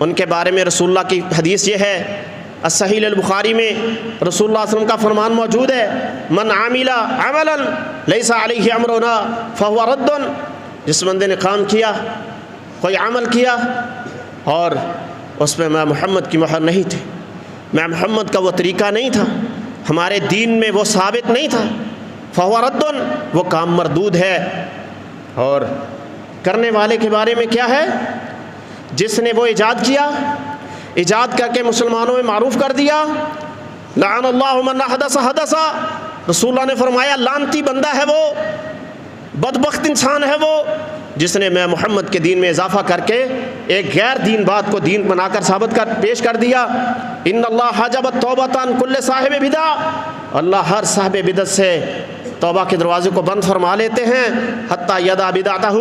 ان کے بارے میں رسول اللہ کی حدیث یہ ہے، الصحیح البخاری میں رسول اللہ صلی اللہ علیہ وسلم کا فرمان موجود ہے، من عامل عملا لیس علیہ امرنا فہو رد، جس بندے نے کام کیا، کوئی عمل کیا اور اس میں میں محمد کی مہر نہیں تھی، میں محمد کا وہ طریقہ نہیں تھا، ہمارے دین میں وہ ثابت نہیں تھا، فہو رد، وہ کام مردود ہے۔ اور کرنے والے کے بارے میں کیا ہے؟ جس نے وہ ایجاد کیا، ایجاد کر کے مسلمانوں میں معروف کر دیا، لعن اللہ من احدث حدثا، رسول اللہ نے فرمایا لعنتی بندہ ہے وہ، بدبخت انسان ہے وہ جس نے میں محمد کے دین میں اضافہ کر کے ایک غیر دین بات کو دین بنا کر ثابت کر پیش کر دیا۔ ان اللہ حجب التوبۃ عن کل صاحب بدعہ، اللہ ہر صاحب بدعت سے توبہ کے دروازے کو بند فرما لیتے ہیں، حتیٰ یدع بدعتہ،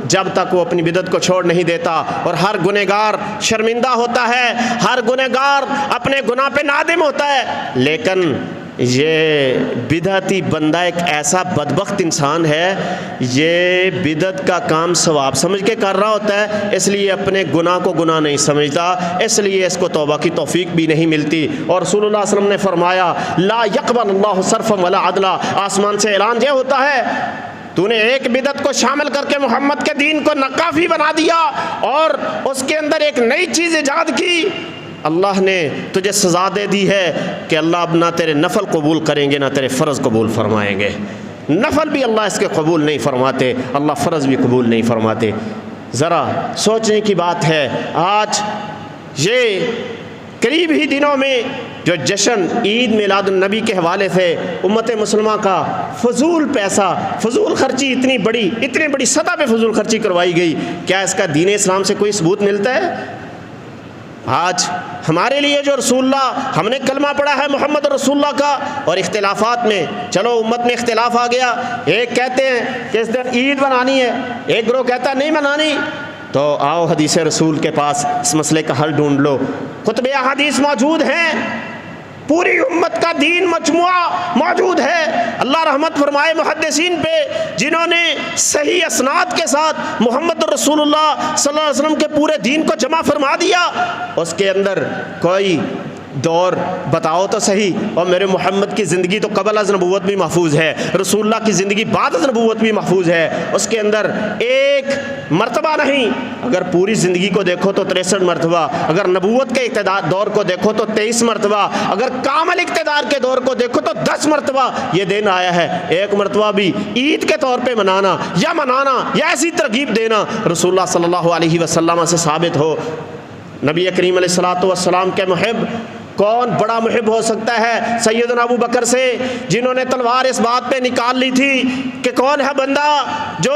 جب تک وہ اپنی بدعت کو چھوڑ نہیں دیتا۔ اور ہر گنہگار شرمندہ ہوتا ہے، ہر گنہگار اپنے گناہ پہ نادم ہوتا ہے، لیکن یہ بدعتی بندہ ایک ایسا بدبخت انسان ہے، یہ بدعت کا کام ثواب سمجھ کے کر رہا ہوتا ہے، اس لیے اپنے گناہ کو گناہ نہیں سمجھتا، اس لیے اس کو توبہ کی توفیق بھی نہیں ملتی۔ اور رسول اللہ صلی اللہ علیہ وسلم نے فرمایا لا يقبل اللہ صرفا ولا عدلا، آسمان سے اعلان یہ ہوتا ہے تو نے ایک بدعت کو شامل کر کے محمد کے دین کو ناکافی بنا دیا اور اس کے اندر ایک نئی چیز ایجاد کی، اللہ نے تجھے سزا دے دی ہے کہ اللہ اب نہ تیرے نفل قبول کریں گے نہ تیرے فرض قبول فرمائیں گے۔ نفل بھی اللہ اس کے قبول نہیں فرماتے، اللہ فرض بھی قبول نہیں فرماتے۔ ذرا سوچنے کی بات ہے، آج یہ قریب ہی دنوں میں جو جشن عید میلاد النبی کے حوالے سے امت مسلمہ کا فضول پیسہ، فضول خرچی اتنی بڑی سطح پہ فضول خرچی کروائی گئی، کیا اس کا دین اسلام سے کوئی ثبوت ملتا ہے؟ آج ہمارے لیے جو رسول اللہ، ہم نے کلمہ پڑھا ہے محمد رسول اللہ کا، اور اختلافات میں چلو امت میں اختلاف آ گیا، ایک کہتے ہیں کہ اس دن عید منانی ہے، ایک گروہ کہتا ہے نہیں منانی، تو آؤ حدیث رسول کے پاس اس مسئلے کا حل ڈھونڈ لو، کتب احادیث موجود ہیں، پوری امت کا دین مجموعہ موجود ہے۔ اللہ رحمت فرمائے محدثین پہ جنہوں نے صحیح اسناد کے ساتھ محمد رسول اللہ صلی اللہ علیہ وسلم کے پورے دین کو جمع فرما دیا، اس کے اندر کوئی دور بتاؤ تو صحیح، اور میرے محمد کی زندگی تو قبل از نبوت بھی محفوظ ہے، رسول اللہ کی زندگی بعد از نبوت بھی محفوظ ہے، اس کے اندر ایک مرتبہ نہیں، اگر پوری زندگی کو دیکھو تو 63 مرتبہ، اگر نبوت کے اقتدار دور کو دیکھو تو 23 مرتبہ، اگر کامل اقتدار کے دور کو دیکھو تو 10 مرتبہ یہ دن آیا ہے۔ ایک مرتبہ بھی عید کے طور پہ منانا یا ایسی ترغیب دینا رسول اللہ صلی اللہ علیہ وسلم سے ثابت ہو۔ نبی کریم علیہ الصلوۃ والسلام کے محب کون بڑا محب ہو سکتا ہے سیدنا ابو بکر سے، جنہوں نے تلوار اس بات پہ نکال لی تھی کہ کون ہے بندہ جو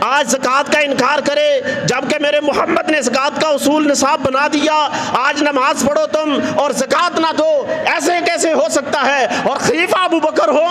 آج زکوٰۃ کا انکار کرے، جبکہ میرے محمد نے زکوٰۃ کا اصول نصاب بنا دیا، آج نماز پڑھو تم اور زکوٰۃ نہ دو، ایسے کیسے ہو سکتا ہے؟ اور خلیفہ ابو بکر ہو،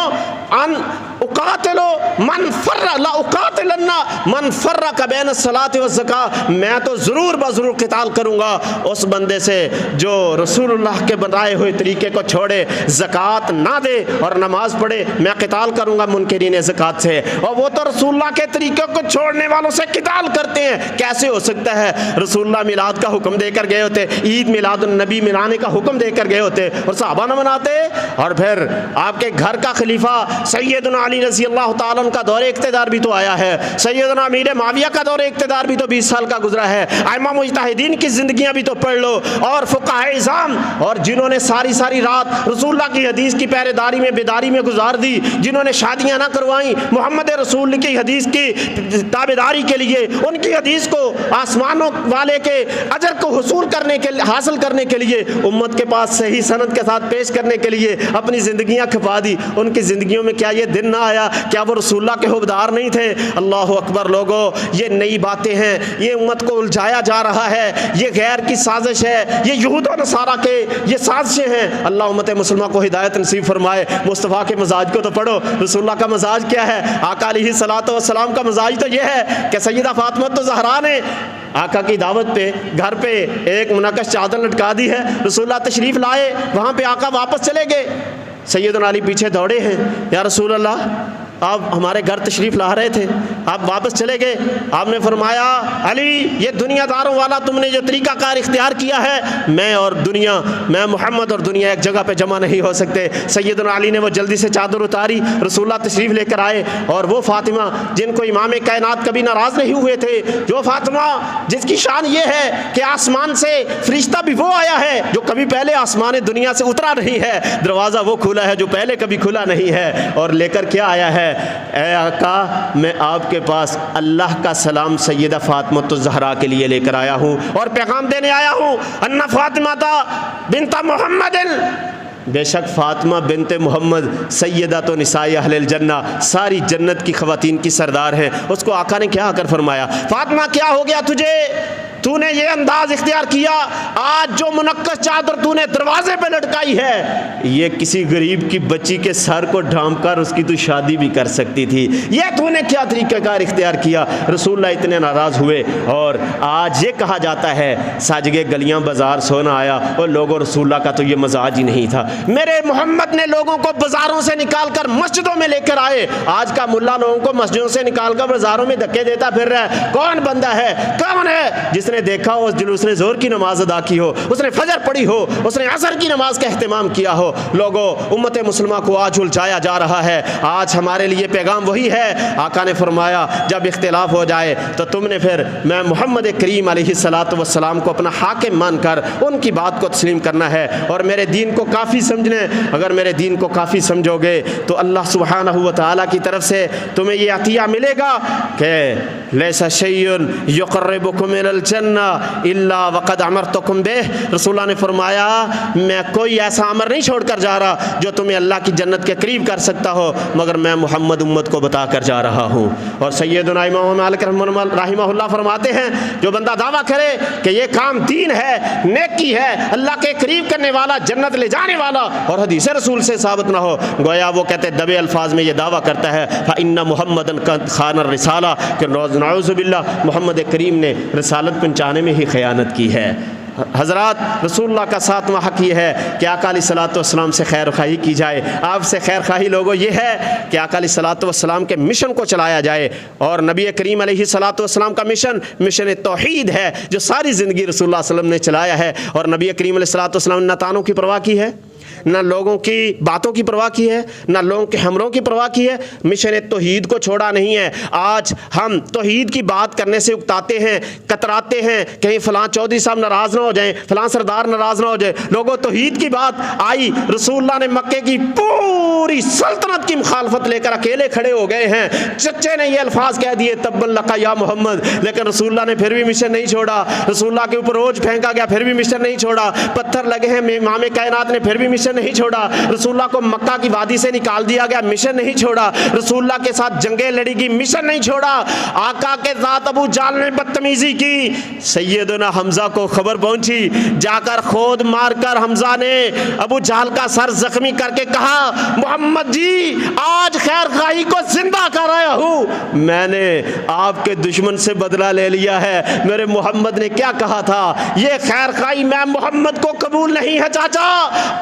ان اقاتلو من فر لا اقاتلن من فرق بین الصلاۃ والزکاۃ، میں تو ضرور بضرور قتال کروں گا اس بندے سے جو رسول اللہ کے بتائے ہوئے طریقے کو چھوڑے، زکوٰۃ نہ دے اور نماز پڑھے، میں قتال کروں گا منکرین زکوٰۃ سے، اور وہ تو رسول اللہ کے طریقے کو چھوڑنے والوں سے قتال کرتے ہیں۔ کیسے ہو سکتا ہے؟ رسول اللہ میلاد کا حکم دے کر گئے ہوتے، عید میلاد النبی منانے کا حکم دے کر گئے ہوتے اور صحابہ نہ مناتے، اور پھر آپ کے گھر کا خلیفہ سیدنا علی رضی اللہ تعالیٰ عنہ کا دور اقتدار بھی تو آیا ہے، سیدنا امیر معاویہ کا دور اقتدار بھی تو 20 سال کا گزرا ہے، ائمہ مجتہدین کی زندگیاں بھی تو پڑھ لو، اور فقہاء اعظام، اور جنہوں نے ساری رات رسول اللہ کی حدیث کی پہرے داری میں بیداری میں گزار دی، جنہوں نے شادیاں نہ کروائیں محمد رسول کی حدیث کی تابعداری کے لیے، ان کی حدیث کو آسمانوں والے کے اجر کو حاصل کرنے کے لیے امت کے پاس صحیح سند کے ساتھ پیش کرنے کے لیے اپنی زندگیاں کھپا دی، ان کی زندگیوں میں کیا یہ دن نہ آیا؟ کیا وہ رسول اللہ کے حبدار نہیں تھے؟ اللہ اکبر لوگو، یہ نئی باتیں ہیں، یہ امت کو الجھایا جا رہا ہے، یہ غیر کی سازش ہے، یہ یہود و نصارہ کے یہ سازشیں ہیں۔ اللہ امت مسلمہ کو ہدایت نصیب فرمائے۔ مصطفیٰ کے مزاج کو تو پڑھو، رسول اللہ کا مزاج کیا ہے؟ آقا علیہ الصلوۃ والسلام کا مزاج تو یہ ہے کہ سیدہ فاطمہ تو زہرا نے آقا کی دعوت پہ گھر پہ ایک منقش چادر لٹکا دی ہے، رسول اللہ تشریف لائے، وہاں پہ آقا واپس چلے گئے، سیدنا علی پیچھے دوڑے ہیں، یا رسول اللہ آپ ہمارے گھر تشریف لا رہے تھے، آپ واپس چلے گئے، آپ نے فرمایا علی یہ دنیا داروں والا تم نے جو طریقہ کار اختیار کیا ہے، میں محمد اور دنیا ایک جگہ پہ جمع نہیں ہو سکتے۔ سیدنا علی نے وہ جلدی سے چادر اتاری، رسول اللہ تشریف لے کر آئے، اور وہ فاطمہ جن کو امام کائنات کبھی ناراض نہیں ہوئے تھے، جو فاطمہ جس کی شان یہ ہے کہ آسمان سے فرشتہ بھی وہ آیا ہے جو کبھی پہلے آسمان دنیا سے اترا نہیں ہے، دروازہ وہ کھلا ہے جو پہلے کبھی کھلا نہیں ہے، اور لے کر کیا آیا ہے؟ اے آقا میں آپ کے پاس اللہ کا سلام سیدہ فاطمہ الزہرا کے لیے لے کر آیا ہوں اور پیغام دینے آیا ہوں، ان فاطمہ بنت محمد، بے شک فاطمہ بنت محمد سیدہ تو نساء اہل الجنہ، ساری جنت کی خواتین کی سردار ہیں۔ اس کو آقا نے کیا آ کر فرمایا، فاطمہ کیا ہو گیا تجھے، تو نے یہ انداز اختیار کیا، آج جو منقش چادر تو نے دروازے پہ لٹکائی ہے، یہ کسی غریب کی بچی کے سر کو ڈھانپ کر اس کی تو شادی بھی کر سکتی تھی، یہ تو نے کیا طریقہ کار اختیار کیا؟ رسول اللہ اتنے ناراض ہوئے، اور آج یہ کہا جاتا ہے ساجگے گلیاں بازار سونا آیا، اور لوگوں رسول اللہ کا تو یہ مزاج ہی نہیں تھا، میرے محمد نے لوگوں کو بازاروں سے نکال کر مسجدوں میں لے کر آئے۔ آج کا ملا لوگوں کو مسجدوں سے نکال کر بازاروں میں دھکے دیتا پھر رہا ہے، کون بندہ ہے، کون ہے جس نے دیکھا ہو، اس نے زور کی نماز ادا کی ہو، اس نے فجر پڑھی ہو، اس نے عصر کی نماز کا اہتمام کیا ہو؟ لوگوں امت مسلمہ کو آج الجھایا جا رہا ہے۔ آج ہمارے لیے پیغام وہی ہے، آقا نے فرمایا جب اختلاف ہو جائے تو تم نے پھر میں محمد کریم علیہ الصلوۃ والسلام کو اپنا حاکم مان کر ان کی بات کو تسلیم کرنا ہے، اور میرے دین کو کافی سمجھنے، اگر میرے دین کو کافی سمجھو گے تو اللہ سبحانہ و تعالیٰ کی طرف سے تمہیں یہ عطیہ ملے گا کہ لیس شیء یقربکم الی الجنہ الا وقد امرتکم بہ۔ رسول اللہ نے فرمایا میں کوئی ایسا امر نہیں چھوڑ کر جا رہا جو تمہیں اللہ کی جنت کے قریب کر سکتا ہو، مگر میں محمد امت کو بتا کر جا رہا ہوں۔ اور سیدنا امام مالک رحمہ اللہ فرماتے ہیں جو بندہ دعویٰ کرے کہ یہ کام دین ہے، نیکی ہے، اللہ کے قریب کرنے والا، جنت لے جانے والا، اور حدیث رسول سے ثابت نہ ہو، گویا وہ کہتے دبے الفاظ میں یہ دعویٰ کرتا ہے فَإِنَّ مُحَمَّدًا قَدْ خَانَ الرِّسَالَةَ کہ نعوذ باللہ محمد کریم نے رسالت پہنچانے میں ہی خیانت کی ہے۔ حضرات رسول اللہ کا ساتواں حق یہ ہے کہ آقا علیہ الصلوۃ والسلام سے خیر خواہی کی جائے۔ آپ سے خیر خواہی لوگوں یہ ہے کہ آقا علیہ الصلوۃ والسلام کے مشن کو چلایا جائے، اور نبی کریم علیہ الصلوۃ والسلام کا مشن توحید ہے جو ساری زندگی رسول اللہ صلی اللہ علیہ وسلم نے چلایا ہے، اور نبی کریم علیہ الصلوۃ والسلام نے نہ تانوں کی پرواہ کی ہے، نہ لوگوں کی باتوں کی پرواہ کی ہے، نہ لوگوں کے ہمروں کی پرواہ کی ہے، مشن توحید کو چھوڑا نہیں ہے۔ آج ہم توحید کی بات کرنے سے اکتاتے ہیں، کتراتے ہیں، کہیں فلاں چودھری صاحب ناراض نہ ہو جائیں، فلاں سردار ناراض نہ ہو جائے۔ لوگوں توحید کی بات آئی، رسول اللہ نے مکے کی پوری سلطنت کی مخالفت لے کر اکیلے کھڑے ہو گئے ہیں، چچے نے یہ الفاظ کہہ دیے تبا لک یا محمد، لیکن رسول اللہ نے پھر بھی مشن نہیں چھوڑا، رسول اللہ کے اوپر روج پھینکا گیا پھر بھی مشن نہیں چھوڑا، پتھر لگے ہیں امام کائنات نے پھر بھی مشن نہیں چھوڑا، رسول اللہ کو مکہ کی وادی سے نکال دیا گیا مشن نہیں چھوڑا، رسول اللہ کے ساتھ جنگیں لڑی گی مشن نہیں چھوڑا، آقا کے ذات ابو جہل نے بدتمیزی کی، سیدنا حمزہ کو خبر پہنچی، جا کر خود مار کر حمزہ نے ابو جہل کا سر زخمی کر کے کہا محمد جی آج خیر خواہی کو زندہ کر آیا ہوں، میں نے آپ کے دشمن سے بدلہ لے لیا ہے۔ میرے محمد نے کیا کہا تھا، یہ خیر خواہی میں محمد کو قبول نہیں ہے چاچا،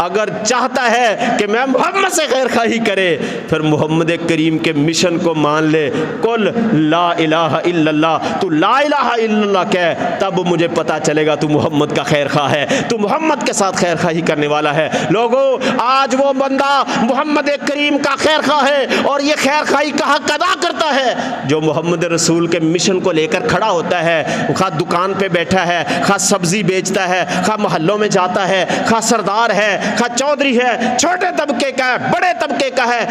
اگر چاہتا ہے کہ میں محمد سے خیر خواہی کرے پھر محمد کریم کے مشن کو مان لے، قل لا الہ الا اللہ، تو لا الہ الا اللہ کہہ، تب مجھے پتا چلے گا تو محمد کا خیر خواہ ہے، تو محمد کے ساتھ خیر خواہی کرنے والا ہے۔ لوگوں آج وہ بندہ محمد کریم کا خیر خواہ ہے اور یہ خیر خواہی کا حق ادا کرتا ہے جو محمد رسول کے مشن کو لے کر کھڑا ہوتا ہے، خواہ دکان پہ بیٹھا ہے، خواہ سبزی بیچتا ہے، خواہ محلوں میں جاتا ہے، خواہ سردار ہے، خواہ چودھری ہے، چھوٹے طبقے کا ہے، بڑے طبقے کا ہے،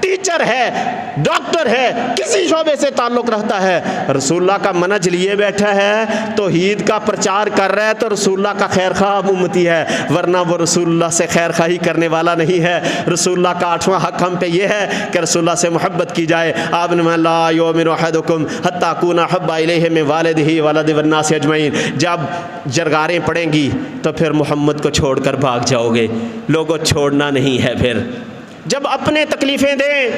ٹیچر ہے، ڈاکٹر ہے، کسی شعبے سے تعلق رکھتا ہے، رسول اللہ کا منہج لیے بیٹھا ہے، توحید کا پرچار کر رہا ہے تو رسول اللہ کا خیر خواہ امتی ہے، ورنہ وہ رسول اللہ سے خیر خواہی کرنے والا نہیں ہے۔ رسول اللہ کا 8واں حق ہم پہ یہ ہے کہ رسول اللہ سے محبت کی جائے۔ آپ نے لا یؤمن احدکم حتی اکون احب الیہ من والدہ ولدہ والناس اجمعین، جب جرگاریں پڑیں گی تو پھر محمد کو چھوڑ کر بھاگ جاؤ گے، لوگوں چھوڑنا نہیں ہے۔ پھر جب اپنے تکلیفیں دیں،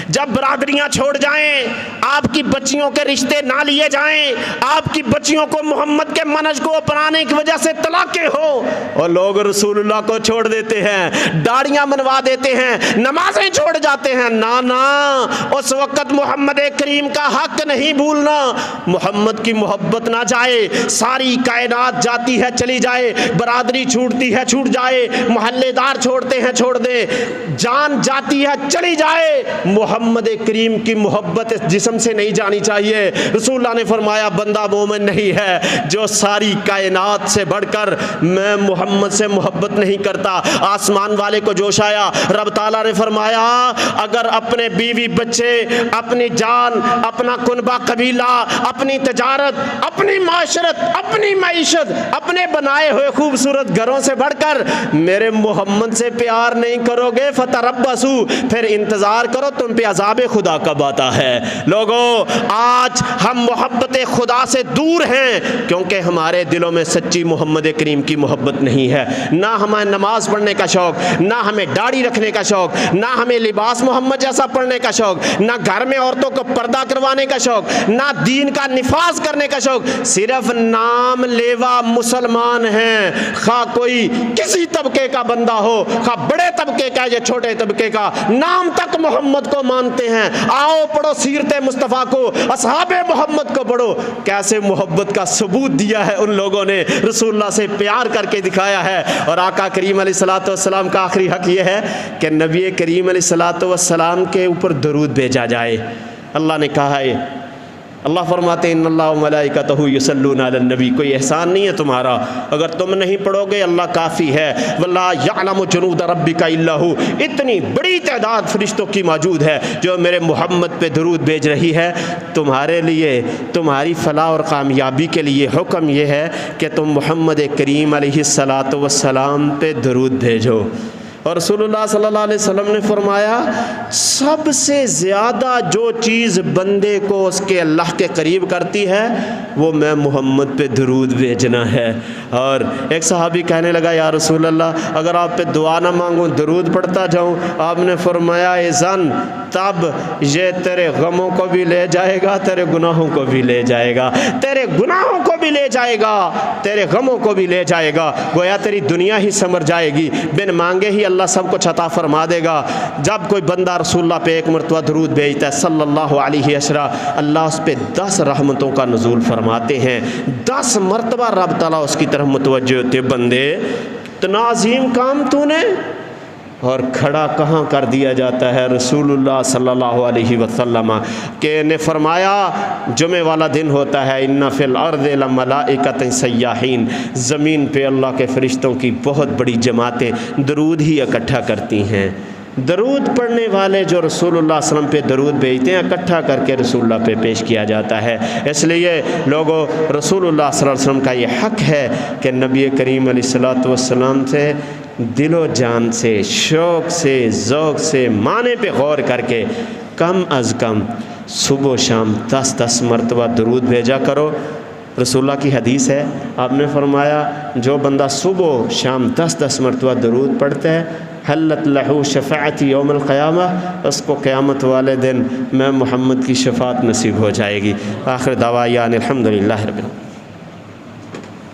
جب برادریاں چھوڑ جائیں، آپ کی بچیوں کے رشتے نہ لیے جائیں، آپ کی بچیوں کو محمد کے منہج کو اپنانے کی وجہ سے طلاقیں ہو اور لوگ رسول اللہ کو چھوڑ دیتے ہیں، داڑیاں منوا دیتے ہیں، نمازیں چھوڑ جاتے ہیں، نانا اس وقت محمد کریم کا حق نہیں بھولنا۔ محمد کی محبت نہ جائے، ساری کائنات جاتی ہے چلی جائے، برادری چھوٹتی ہے چھوٹ جائے، محلے دار چھوڑتے ہیں چھوڑ دیں، جان جاتی ہے چلی جائے، محمد کریم کی محبت اس جسم سے نہیں جانی چاہیے۔ رسول اللہ نے فرمایا بندہ مومن نہیں ہے جو ساری کائنات سے بڑھ کر میں محمد سے محبت نہیں کرتا۔ آسمان والے کو جوش آیا، رب تعالیٰ نے فرمایا اگر اپنے بیوی بچے، اپنی جان، اپنا کنبہ قبیلہ، اپنی تجارت، اپنی معاشرت، اپنی معیشت، اپنے بنائے ہوئے خوبصورت گھروں سے بڑھ کر میرے محمد سے پیار نہیں کرو گے فتربصوا، پھر انتظار کرو تم پہ عذاب خدا کب آتا ہے۔ لوگوں آج ہم محبت خدا سے دور ہیں کیونکہ ہمارے دلوں میں سچی محمد کریم کی محبت نہیں ہے۔ نہ ہمیں نماز پڑھنے کا شوق، نہ ہمیں داڑھی رکھنے کا شوق، نہ ہمیں لباس محمد جیسا پڑھنے کا شوق، نہ گھر میں عورتوں کو پردہ کروانے کا شوق، نہ دین کا نفاذ کرنے کا شوق، صرف نام لیوا مسلمان ہیں، خواہ کوئی کسی طبقے کا بندہ ہو، خواہ بڑے طبقے کا یا چھوٹے طبقے کا، نام تک محمد کو مانتے ہیں۔ آؤ پڑھو سیرت مصطفیٰ کو، اصحاب محمد کو پڑھو، کیسے محبت کا ثبوت دیا ہے ان لوگوں نے، رسول اللہ سے پیار کر کے دکھایا ہے۔ اور آقا کریم علیہ الصلوۃ والسلام کا آخری حق یہ ہے کہ نبی کریم علیہ الصلوۃ والسلام کے اوپر درود بھیجا جائے۔ اللہ نے کہا ہے، اللہ فرماتے ہیں ان اللہ و ملائکتہ یصلون علی النبی، کوئی احسان نہیں ہے تمہارا، اگر تم نہیں پڑھو گے اللہ کافی ہے۔ واللہ یعلم جنود ربک الا ہو، اتنی بڑی تعداد فرشتوں کی موجود ہے جو میرے محمد پہ درود بھیج رہی ہے۔ تمہارے لیے، تمہاری فلاح اور کامیابی کے لیے حکم یہ ہے کہ تم محمد کریم علیہ الصلاۃ والسلام پہ درود بھیجو۔ اور رسول اللہ صلی اللہ علیہ وسلم نے فرمایا سب سے زیادہ جو چیز بندے کو اس کے اللہ کے قریب کرتی ہے وہ میں محمد پہ درود بھیجنا ہے۔ اور ایک صحابی کہنے لگا یا رسول اللہ اگر آپ پہ دعا نہ مانگوں درود پڑھتا جاؤں، آپ نے فرمایا اذن تب یہ تیرے غموں کو بھی لے جائے گا، تیرے گناہوں کو بھی لے جائے گا، تیرے گناہوں کو بھی لے جائے گا، تیرے غموں کو بھی لے جائے گا، گویا تیری دنیا ہی سنور جائے گی، بن مانگے ہی اللہ سب کچھ عطا فرما دے گا۔ جب کوئی بندہ رسول اللہ پہ ایک مرتبہ درود بھیجتا ہے صلی اللہ علیہ وسلم، اللہ اس پہ 10 رحمتوں کا نزول فرماتے ہیں، 10 مرتبہ رب تعالیٰ اس کی طرف متوجہ ہوتے، بندے اتنا عظیم کام تو نے، اور کھڑا کہاں کر دیا جاتا ہے رسول اللہ صلی اللہ علیہ وسلم کہ نے فرمایا جمعہ والا دن ہوتا ہے ان فی الارض لملائکۃ سیاحین، زمین پہ اللہ کے فرشتوں کی بہت بڑی جماعتیں درود ہی اکٹھا کرتی ہیں۔ درود پڑھنے والے جو رسول اللہ صلی اللہ علیہ وسلم پہ درود بھیجتے ہیں اکٹھا کر کے رسول اللہ پہ پیش کیا جاتا ہے۔ اس لیے لوگوں رسول اللہ صلی اللہ علیہ وسلم کا یہ حق ہے کہ نبی کریم علیہ الصلوۃ والسلام سے دل و جان سے، شوق سے، ذوق سے، معنی پہ غور کر کے کم از کم صبح و شام 10 مرتبہ درود بھیجا کرو۔ رسول اللہ کی حدیث ہے، آپ نے فرمایا جو بندہ صبح و شام 10 مرتبہ درود پڑھتا ہے حلت لہو شفاعت یوم القیامہ، اس کو قیامت والے دن میں محمد کی شفاعت نصیب ہو جائے گی۔ آخر دعوایان الحمدللہ رب العالمین۔